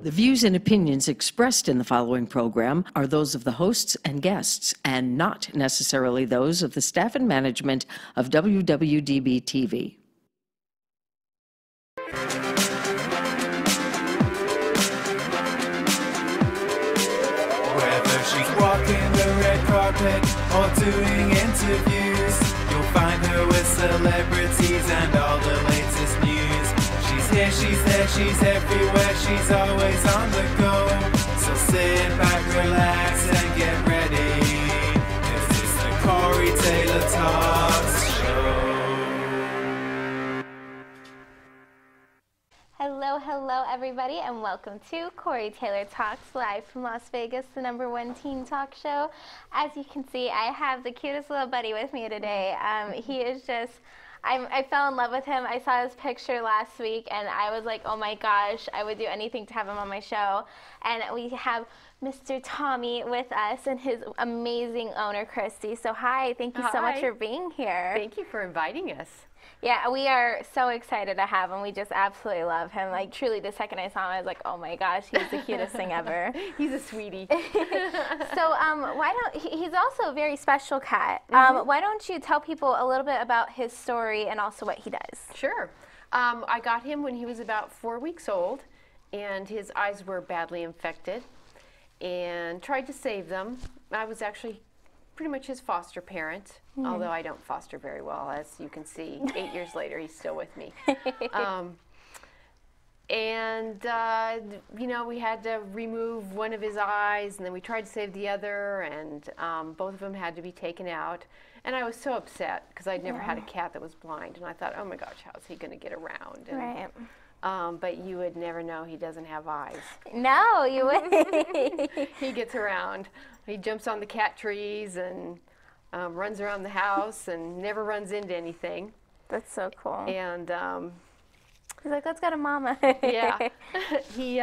The views and opinions expressed in the following program are those of the hosts and guests, and not necessarily those of the staff and management of WWDB-TV. Whether she's walking the red carpet or doing interviews, you'll find her with celebrities and all the latest news. She's here, she's there, she's everywhere, she's always on the go. So sit back, relax, and get ready. This is the Corey Taylor Talks Show. Hello everybody, and welcome to Corey Taylor Talks, live from Las Vegas, the #1 teen talk show. As you can see, I have the cutest little buddy with me today. He is just, I fell in love with him. I saw his picture last week, and I was like, oh my gosh, I would do anything to have him on my show. And we have Mr. Tommy with us and his amazing owner, Christy. So hi, thank you so much for being here. Thank you for inviting us. Yeah, we are so excited to have him. We just absolutely love him. Like, truly, the second I saw him, I was like, oh my gosh, he's the cutest thing ever. He's a sweetie. So, he's also a very special cat. Why don't you tell people a little bit about his story and also what he does? Sure. I got him when he was about 4 weeks old, and his eyes were badly infected, and tried to save them. I was actually pretty much his foster parent, although I don't foster very well, as you can see. 8 years later, he's still with me. You know, we had to remove one of his eyes, and then we tried to save the other, and both of them had to be taken out. And I was so upset because I'd never had a cat that was blind, and I thought, oh my gosh, how's he going to get around? And, Right. But you would never know he doesn't have eyes. No, you wouldn't. He gets around. He jumps on the cat trees and runs around the house and never runs into anything. That's so cool. And He's like, let's go to Mama. yeah, he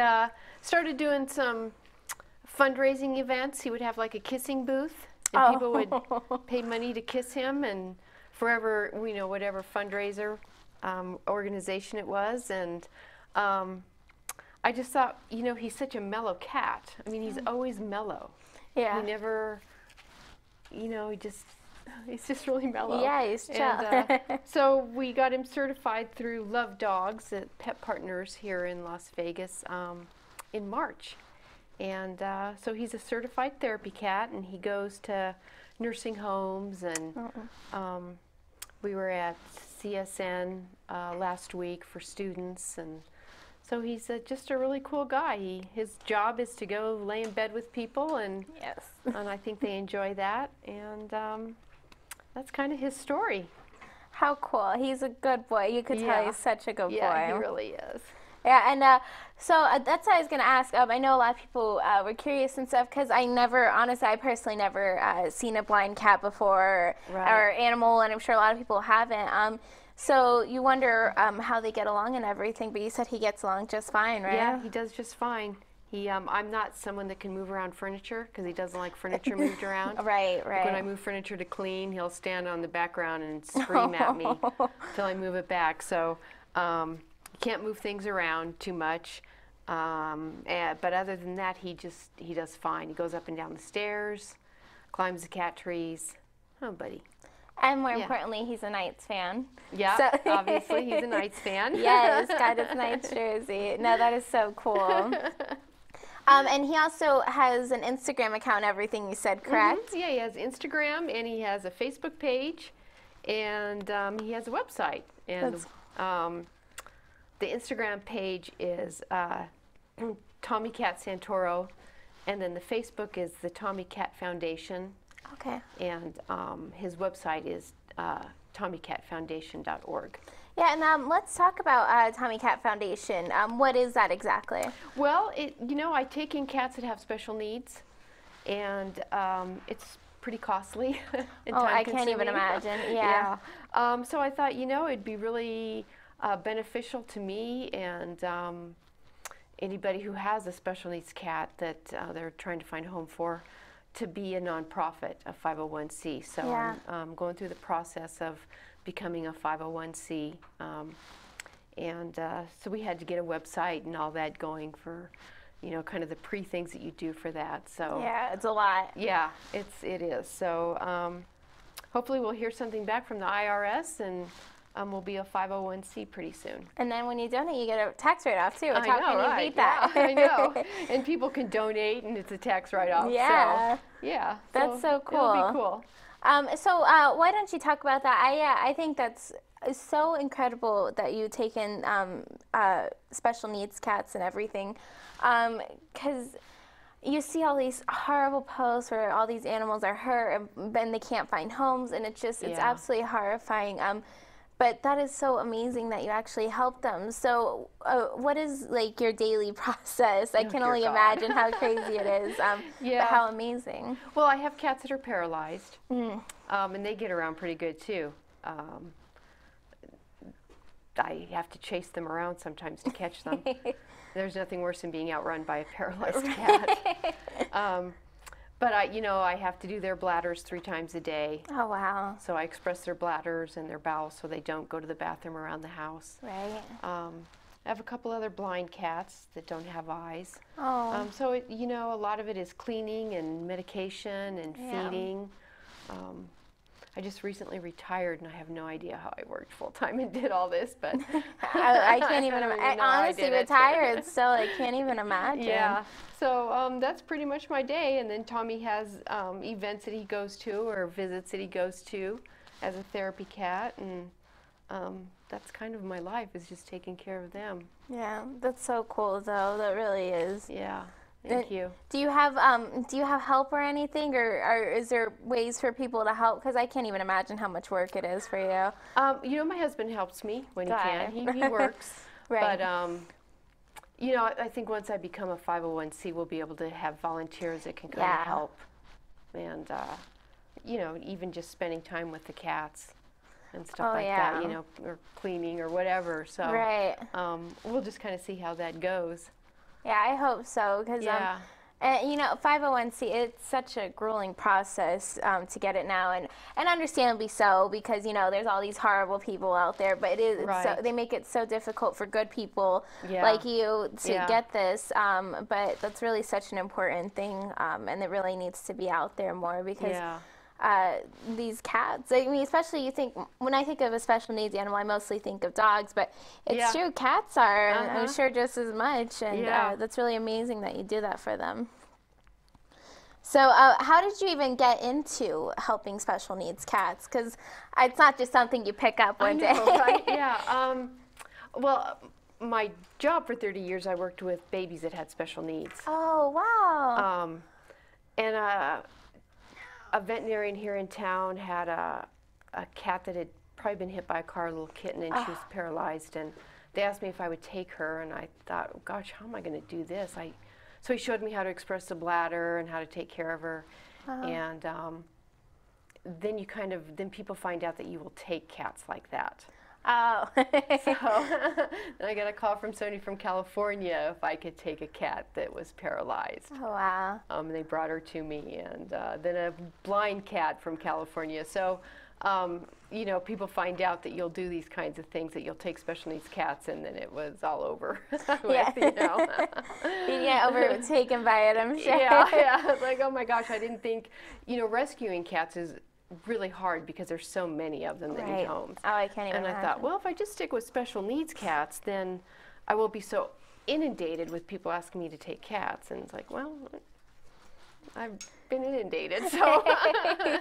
started doing some fundraising events. He would have like a kissing booth, and people would pay money to kiss him, and forever, you know, whatever fundraiser organization it was. And I just thought, you know, he's such a mellow cat. I mean, he's always mellow. Yeah. He never, you know, he's just really mellow. Yeah, he's chill. And, so we got him certified through Love Dogs at Pet Partners here in Las Vegas in March. And so he's a certified therapy cat, and he goes to nursing homes, and we were at CSN last week for students, and so he's just a really cool guy. His job is to go lay in bed with people, and Yes. and I think they enjoy that, and that's kind of his story. How cool. He's a good boy. You could tell he's such a good boy. Yeah, he really is. Yeah, and so that's what I was going to ask. I know a lot of people were curious and stuff, because I never, honestly, I personally never seen a blind cat before, or animal, and I'm sure a lot of people haven't. So you wonder how they get along and everything, but you said he gets along just fine, right? Yeah, he does just fine. He, I'm not someone that can move around furniture, because he doesn't like furniture moved around. Right. Like when I move furniture to clean, he'll stand on the background and scream at me till I move it back. So he can't move things around too much. But other than that, he does fine. He goes up and down the stairs, climbs the cat trees. Oh, buddy. And more importantly, he's a Knights fan. Yeah, so obviously he's a Knights fan. Yes, got his Knights jersey. No, that is so cool. And he also has an Instagram account and everything, you said, correct? Yeah, he has Instagram, and he has a Facebook page, and he has a website. And the Instagram page is Tommy Cat Santoro, and then the Facebook is the Tommy Cat Foundation. Okay. And his website is TommyCatFoundation.org. Yeah, and let's talk about Tommy Cat Foundation. What is that exactly? Well, you know, I take in cats that have special needs, and it's pretty costly. And I can't even imagine. Yeah. So I thought, you know, it'd be really beneficial to me and anybody who has a special needs cat that they're trying to find a home for, to be a nonprofit, a 501c. So I'm going through the process of becoming a 501c. So we had to get a website and all that going for you know, kind of the pre-things that you do for that. So Yeah, it's a lot. yeah, it is. So hopefully we'll hear something back from the IRS, and we'll be a 501c pretty soon. And then when you donate, you get a tax write-off too. I How know, can you right? beat that? Yeah, I know. And people can donate, and it's a tax write-off. Yeah. So, yeah. That's so cool. It'll be cool. So why don't you talk about that? I think that's so incredible that you take in special needs cats and everything, because you see all these horrible posts where all these animals are hurt and then they can't find homes, and it's Yeah. absolutely horrifying. But that is so amazing that you actually help them. So what is like your daily process? I can dear only God. imagine how crazy it is, but Yeah. how amazing. Well, I have cats that are paralyzed, and they get around pretty good too. I have to chase them around sometimes to catch them. There's nothing worse than being outrun by a paralyzed cat. But I have to do their bladders 3 times a day. Oh, wow. So I express their bladders and their bowels so they don't go to the bathroom around the house. Right. I have a couple other blind cats that don't have eyes. Oh. So a lot of it is cleaning and medication and Yeah. feeding. I just recently retired, and I have no idea how I worked full time and did all this, but I can't even don't imagine. know how I Honestly, did it. retired still, I can't even imagine. Yeah. So that's pretty much my day, and then Tommy has events that he goes to or visits that he goes to as a therapy cat, and that's kind of my life, is just taking care of them. Yeah, that's so cool, though. That really is. Yeah. Thank you. Do you have help or anything, or is there ways for people to help? Because I can't even imagine how much work it is for you. My husband helps me when he Good. can. He works. Right. But, I think once I become a 501c, we'll be able to have volunteers that can kind Yeah. of help. And, even just spending time with the cats and stuff Oh, like yeah. that, or cleaning or whatever. So Right. we'll just kind of see how that goes. Yeah, I hope so. Because 501c, it's such a grueling process to get it now, and understandably so, because there's all these horrible people out there. But they make it so difficult for good people like you to get this. But that's really such an important thing, and it really needs to be out there more, because these cats, I mean, especially when I think of a special needs animal, I mostly think of dogs, but it's true, cats are, and I'm sure just as much, and that's really amazing that you do that for them. So how did you even get into helping special needs cats? Because it's not just something you pick up one day. Right? Yeah. Well, my job for 30 years, I worked with babies that had special needs. Oh, wow. And a veterinarian here in town had a cat that had probably been hit by a car, a little kitten, and she was paralyzed. And they asked me if I would take her, and I thought, oh, gosh, how am I going to do this? So he showed me how to express the bladder and how to take care of her. And then people find out that you will take cats like that. Oh. So then I got a call from somebody from California if I could take a cat that was paralyzed. Oh, wow. And they brought her to me, and then a blind cat from California. So, people find out that you'll do these kinds of things, that you'll take special needs cats, and then it was all over. Yeah. You get overtaken by it, I'm sure. Yeah. It's like, oh my gosh, I didn't think, rescuing cats is really hard because there's so many of them that need homes. Oh, I can't even imagine. I thought, well, if I just stick with special needs cats, then I won't be so inundated with people asking me to take cats. And it's like, well, I've been inundated, so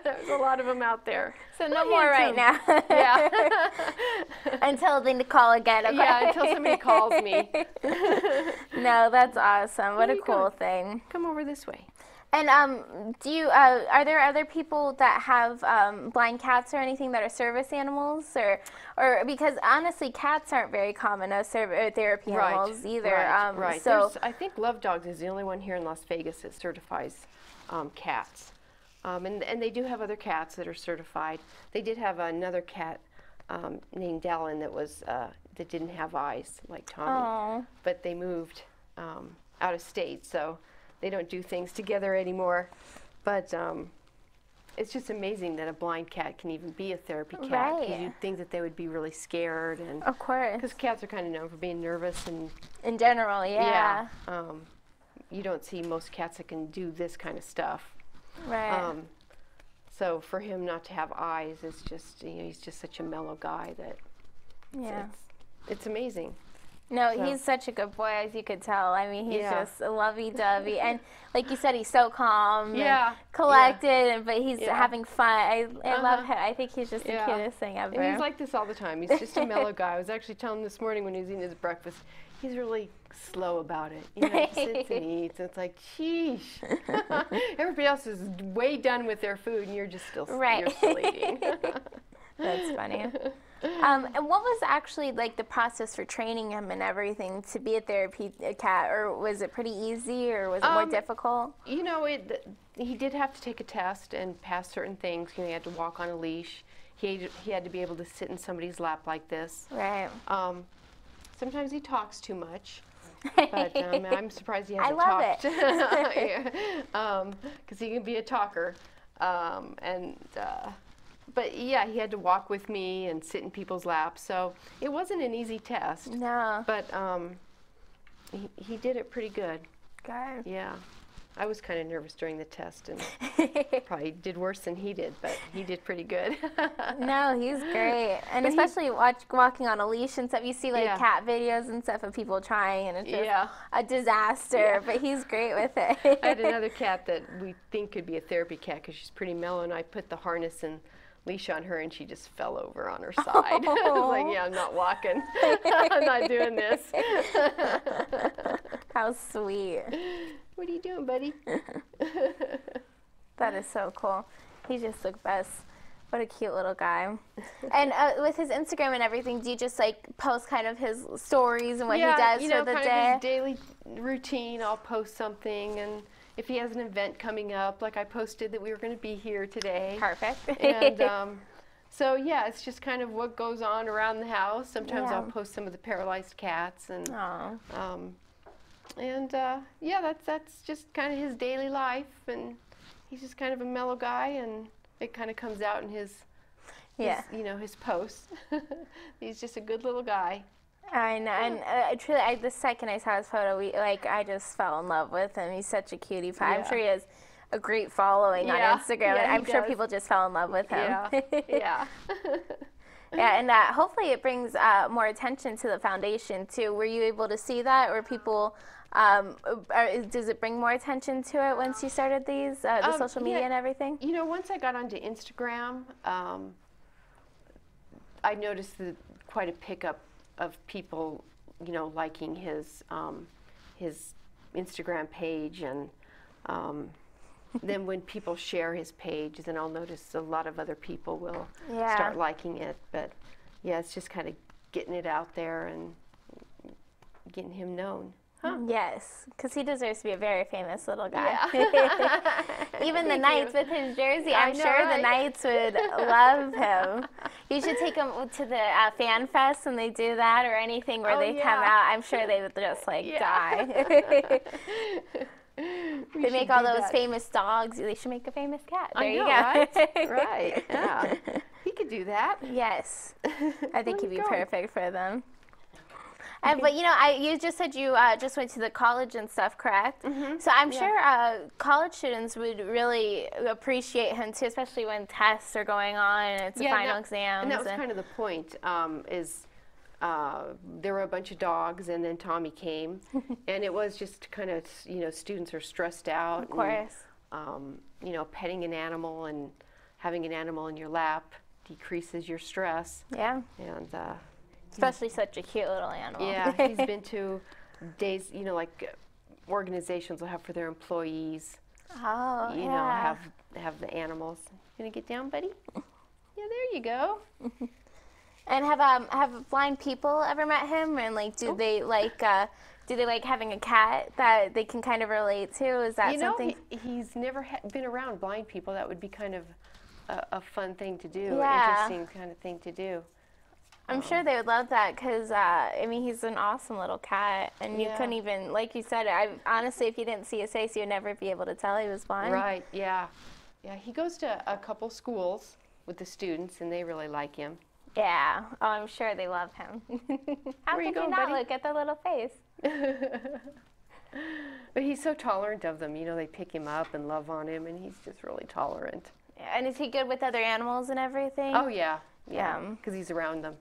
there's a lot of them out there. So no more right now. Yeah. Until they call again. Okay? Yeah, until somebody calls me. No, that's awesome. What a cool going? thing. Come over this way. And are there other people that have blind cats or anything that are service animals, or because honestly, cats aren't very common as therapy animals either. Right. So I think Love Dogs is the only one here in Las Vegas that certifies cats, and they do have other cats that are certified. They did have another cat named Dallin that didn't have eyes like Tommy, but they moved out of state, so they don't do things together anymore. But it's just amazing that a blind cat can even be a therapy cat. Because you'd think that they would be really scared, and of course, because cats are kind of known for being nervous and in general, yeah. you don't see most cats that can do this kind of stuff. Right. So for him not to have eyes is just, you know, he's just such a mellow guy that Yeah. it's amazing. No, So- he's such a good boy, as you could tell. I mean, he's Yeah. just a lovey-dovey. And like you said, he's so calm Yeah. and collected, but he's Yeah. having fun. I love Uh-huh. him. I think he's just the Yeah. cutest thing ever. And he's like this all the time. He's just a mellow guy. I was actually telling him this morning when he was eating his breakfast, he's really slow about it. You know, he sits and eats, and it's like, sheesh. Everybody else is way done with their food, and you're just still, Right. you're still eating. That's funny. And what was actually like the process for training him and everything to be a therapy cat, or was it pretty easy, or was it more difficult? You know, he did have to take a test and pass certain things. You know, he had to walk on a leash. He had to be able to sit in somebody's lap like this. Right. Sometimes he talks too much, but I'm surprised he hasn't love talked. Because he can be a talker. But yeah, he had to walk with me and sit in people's laps, so it wasn't an easy test. No. But he did it pretty good. Good. Yeah. I was kind of nervous during the test and probably did worse than he did, but he did pretty good. No, he's great. And But especially walking on a leash and stuff. You see like Yeah. cat videos and stuff of people trying, and it's just Yeah. a disaster, Yeah. but he's great with it. I had another cat that we think could be a therapy cat because she's pretty mellow, and I put the harness and leash on her, and she just fell over on her side. I was like, yeah, I'm not walking. I'm not doing this. How sweet. What are you doing, buddy? That is so cool. He just looks best. What a cute little guy. And with his Instagram and everything, do you just like post kind of his stories and what he does you know, for the kind day? of his daily routine. I'll post something, and if he has an event coming up, like I posted that we were going to be here today. Perfect. And so yeah, it's just kind of what goes on around the house. Sometimes Yeah. I'll post some of the paralyzed cats, and Aw. yeah, that's just kind of his daily life, and he's just kind of a mellow guy, and it kind of comes out in his Yeah. you know, his posts. He's just a good little guy. I know, and truly, the second I saw his photo, I just fell in love with him. He's such a cutie pie. I'm Yeah. sure he has a great following Yeah. on Instagram, Yeah, and I'm he sure does. people just fell in love with him. Yeah, yeah. Yeah, and hopefully it brings more attention to the foundation too. Were you able to see that, or people? Does it bring more attention to it once you started these, the social media yeah. and everything? You know, once I got onto Instagram, I noticed quite a pickup of people, you know, liking his Instagram page, and then when people share his page, then I'll notice a lot of other people will Yeah. start liking it. But yeah, it's just kind of getting it out there and getting him known. Yes, because he deserves to be a very famous little guy. Yeah. Even the Thank Knights you. with his jersey, I I'm know, sure the right? Knights would love him. You should take him to the fan fest when they do that, or anything where Oh, they come yeah. out. I'm sure they would just like Yeah. die. We They make should all do those that. famous dogs. They should make a famous cat. There I you know, go. right? Right. Yeah. He could do that. Yes, I think Where's he'd be he going? perfect for them. But you know, you just said you just went to the college and stuff, correct? Mm-hmm. So I'm sure college students would really appreciate him too, especially when tests are going on and it's the final exams. And that was kind of the point. There were a bunch of dogs, and then Tommy came, and it was just kind of, you know, students are stressed out. Of course. And, you know, petting an animal and having an animal in your lap decreases your stress. Yeah. And Especially such a cute little animal. yeah, he's been to days, you know, like organizations will have for their employees. Oh, You yeah. know, have the animals. Gonna get down, buddy? Yeah, there you go. And have blind people ever met him? And like, do they like having a cat that they can kind of relate to? Is that You know, something? he's never been around blind people. That would be kind of a fun thing to do, Yeah. interesting kind of thing to do. I'm sure they would love that because, I mean, he's an awesome little cat. And you Yeah. couldn't even, like you said, honestly, if you didn't see his face, you'd never be able to tell he was blind. Right, yeah. Yeah, he goes to a couple schools with the students, and they really like him. Yeah. Oh, I'm sure they love him. How Where you could you going, not buddy? look at the little face? But he's so tolerant of them. You know, they pick him up and love on him, and he's just really tolerant. And is he good with other animals and everything? Oh, yeah. Yeah, because he's around them.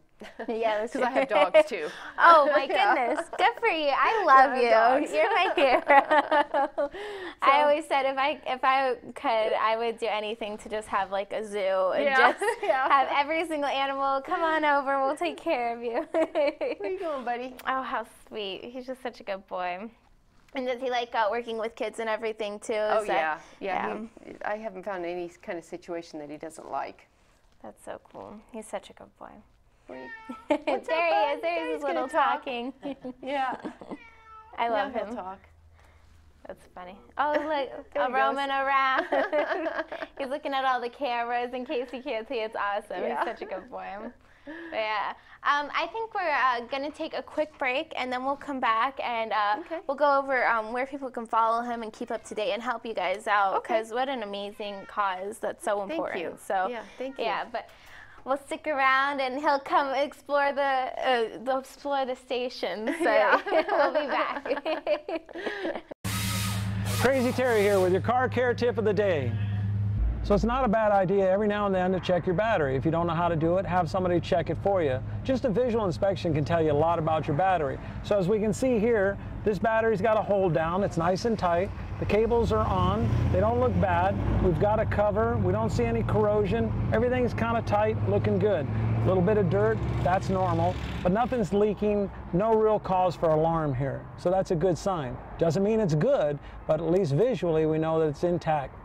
Yeah, because I have dogs too. Oh my goodness, good for you! I love you. You're my hero. I always said if I could, I would do anything to just have like a zoo and just have every single animal. Come on over, we'll take care of you. Where you going, buddy? Oh, how sweet! He's just such a good boy. And does he like working with kids and everything too? Oh yeah. I haven't found any kind of situation that he doesn't like. That's so cool. He's such a good boy. There he is. There's his little talking. Yeah. I love him. He'll talk. That's funny. Oh, look, roaming around. He's looking at all the cameras in case he can't see. It's awesome. Yeah. He's such a good boy. But yeah. I think we're going to take a quick break, and then we'll come back, and we'll go over where people can follow him and keep up to date and help you guys out, because what an amazing cause that's so important. Thank you. So, yeah, thank you. Yeah, but we'll stick around, and he'll come explore the station. So we'll be back. Crazy Terry here with your car care tip of the day. So it's not a bad idea every now and then to check your battery. If you don't know how to do it, have somebody check it for you. Just a visual inspection can tell you a lot about your battery. So as we can see here, this battery's got a hold down. It's nice and tight. The cables are on. They don't look bad. We've got a cover. We don't see any corrosion. Everything's kind of tight, looking good. A little bit of dirt, that's normal, but nothing's leaking. No real cause for alarm here. So that's a good sign. Doesn't mean it's good, but at least visually we know that it's intact.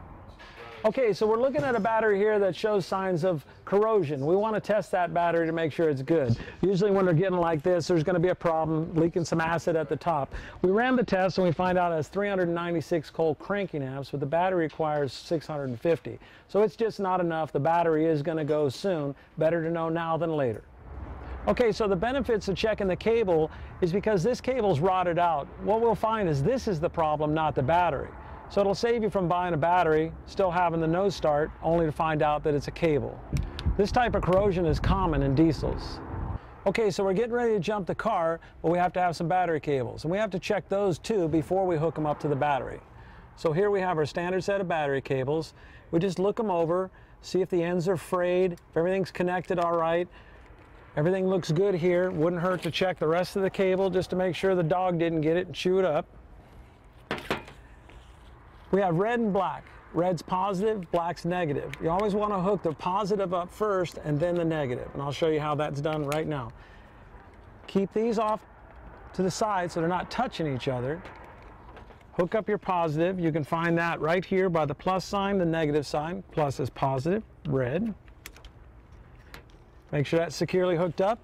Okay, so we're looking at a battery here that shows signs of corrosion. We want to test that battery to make sure it's good. Usually when they're getting like this, there's going to be a problem, leaking some acid at the top. We ran the test and we find out it has 396 cold cranking amps, but the battery requires 650. So it's just not enough. The battery is going to go soon. Better to know now than later. Okay, so the benefits of checking the cable is because this cable's rotted out. What we'll find is this is the problem, not the battery. So it'll save you from buying a battery, still having the no start, only to find out that it's a cable. This type of corrosion is common in diesels. Okay, so we're getting ready to jump the car, but we have to have some battery cables. And we have to check those too before we hook them up to the battery. So here we have our standard set of battery cables. We just look them over, see if the ends are frayed, if everything's connected all right. Everything looks good here. Wouldn't hurt to check the rest of the cable just to make sure the dog didn't get it and chew it up. We have red and black. Red's positive, black's negative. You always want to hook the positive up first and then the negative. And I'll show you how that's done right now. Keep these off to the side so they're not touching each other. Hook up your positive. You can find that right here by the plus sign, the negative sign. Plus is positive, red. Make sure that's securely hooked up.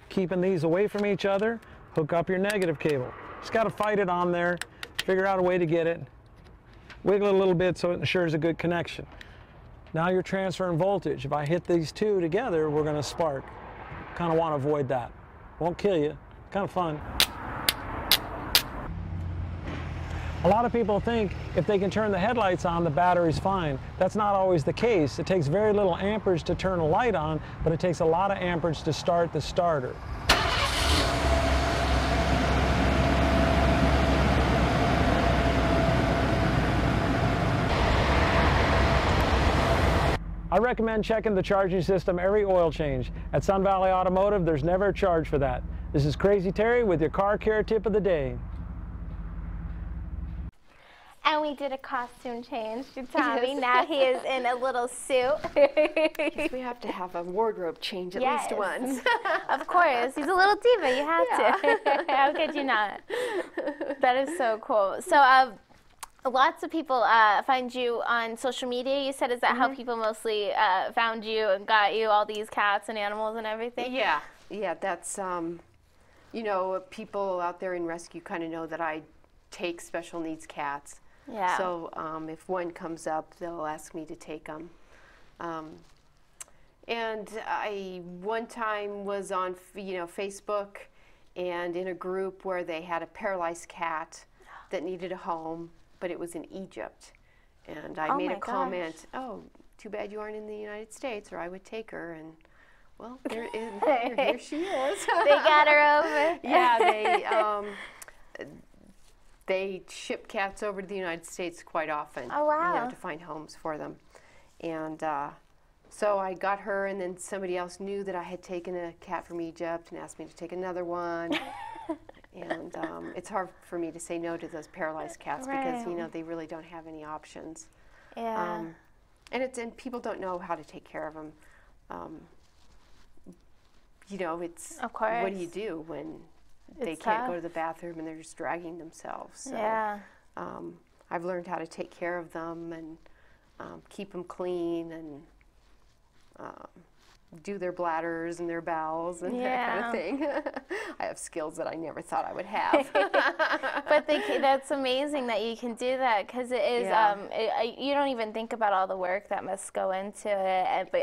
Keeping these away from each other. Hook up your negative cable. Just got to fight it on there. Figure out a way to get it. Wiggle it a little bit so it ensures a good connection. Now you're transferring voltage. If I hit these two together, we're going to spark. Kind of want to avoid that. Won't kill you. Kind of fun. A lot of people think if they can turn the headlights on, the battery's fine. That's not always the case. It takes very little amperage to turn a light on, but it takes a lot of amperage to start the starter. I recommend checking the charging system every oil change. At Sun Valley Automotive, there's never a charge for that. This is Crazy Terry with your car care tip of the day. And we did a costume change to Tommy. Yes. Now he is in a little suit. Yes, we have to have a wardrobe change at least once. Of course. He's a little diva. You have to. How could you not? That is so cool. So, lots of people find you on social media. You said, is that how people mostly found you and got you all these cats and animals and everything? Yeah, yeah. That's you know, people out there in rescue kind of know that I take special needs cats. Yeah. So if one comes up, they'll ask me to take them. And I one time was on Facebook and in a group where they had a paralyzed cat that needed a home. But it was in Egypt, and I made a comment, oh, too bad you aren't in the United States, or I would take her, and, well, here she is. They got her over. Yeah, they ship cats over to the United States quite often. Oh, wow. You know, to find homes for them. And so I got her, and then somebody else knew that I had taken a cat from Egypt and asked me to take another one. And it's hard for me to say no to those paralyzed cats because, you know, they really don't have any options. Yeah. And people don't know how to take care of them. You know, it's, of course. What do you do when they can't go to the bathroom and they're just dragging themselves? So, yeah. I've learned how to take care of them and keep them clean and do their bladders and their bowels and that kind of thing. I have skills that I never thought I would have. But that's amazing that you can do that, because it is, you don't even think about all the work that must go into it, but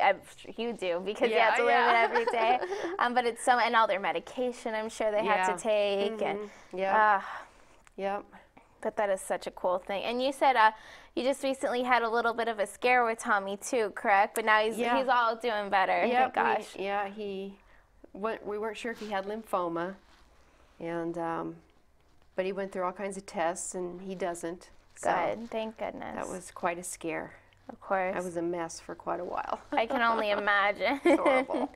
you do, because you have to live it every day. But it's so, and all their medication I'm sure they have to take. And But that is such a cool thing. And you said you just recently had a little bit of a scare with Tommy too, correct? But now he's all doing better. Thank gosh. We weren't sure if he had lymphoma, and but he went through all kinds of tests, and he doesn't. Good, so thank goodness. That was quite a scare. Of course. I was a mess for quite a while. I can only imagine. It's horrible.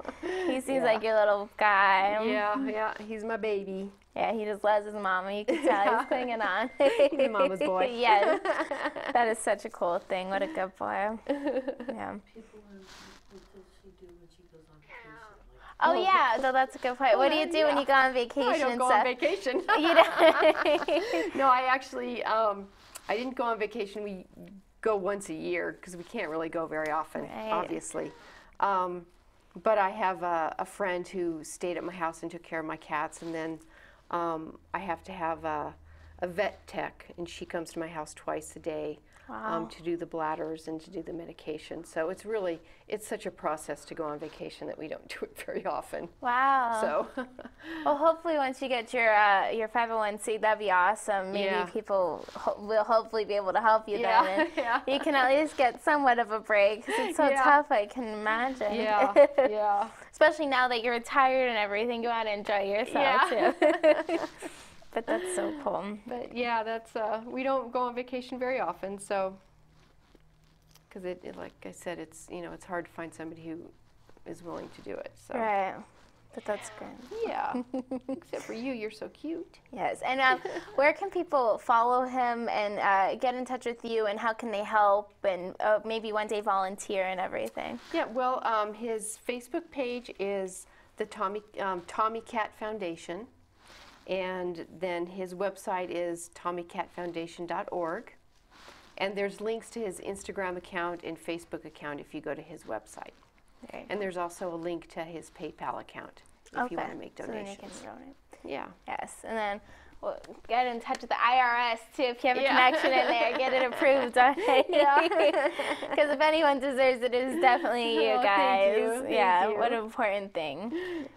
He seems like your little guy. Yeah, he's my baby. Yeah, he just loves his mama. You can tell he's clinging on. He's a mama's boy. Yes. That is such a cool thing. What a good boy. Yeah. Oh, yeah, so that's a good point. What do you do when you go on vacation? I don't go on vacation. You don't? No, I actually, I didn't go on vacation. We go once a year because we can't really go very often, obviously. But I have a friend who stayed at my house and took care of my cats, and then I have to have a vet tech, and she comes to my house twice a day to do the bladders and to do the medication. So it's such a process to go on vacation that we don't do it very often. Wow. So, well, hopefully once you get your 501c, that'd be awesome. Maybe people will hopefully be able to help you then. And you can at least get somewhat of a break, because it's so tough, I can imagine. Yeah. Especially now that you're retired and everything, go out and enjoy yourself too. But that's so cool. But yeah, that's we don't go on vacation very often, so because like I said, it's it's hard to find somebody who is willing to do it. So. Right. But that's good. Yeah. Except for you, you're so cute. Yes. And where can people follow him and get in touch with you, and how can they help, and maybe one day volunteer and everything? Yeah. Well, his Facebook page is the Tommy Cat Foundation. And then his website is TommyCatFoundation.org. And there's links to his Instagram account and Facebook account if you go to his website. And there's also a link to his PayPal account if you want to make donations. So then you can donate. Yeah. Yes. And then get in touch with the IRS too if you have a connection in there. Get it approved. Because if anyone deserves it, it is definitely you guys. Thank you. What an important thing.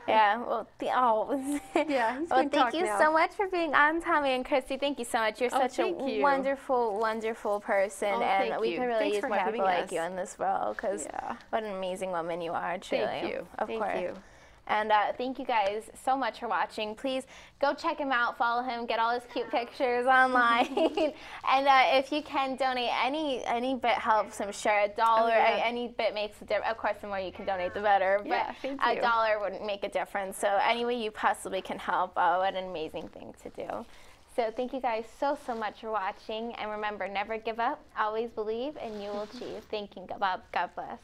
Yeah. Well, thank you so much for being on, Tommy and Christy. Thank you so much. You're such a wonderful, wonderful person, and we could really use more people like you in this world. Because what an amazing woman you are, truly. Thank you. Of course. Thank you. And thank you guys so much for watching. Please go check him out, follow him, get all his cute pictures online. And if you can donate, any bit helps, I'm sure. $1, any bit makes a difference. Of course, the more you can donate, the better. But $1 wouldn't make a difference. So any way you possibly can help, what an amazing thing to do. So thank you guys so much for watching. And remember, never give up, always believe, and you will achieve. Thank you. God bless.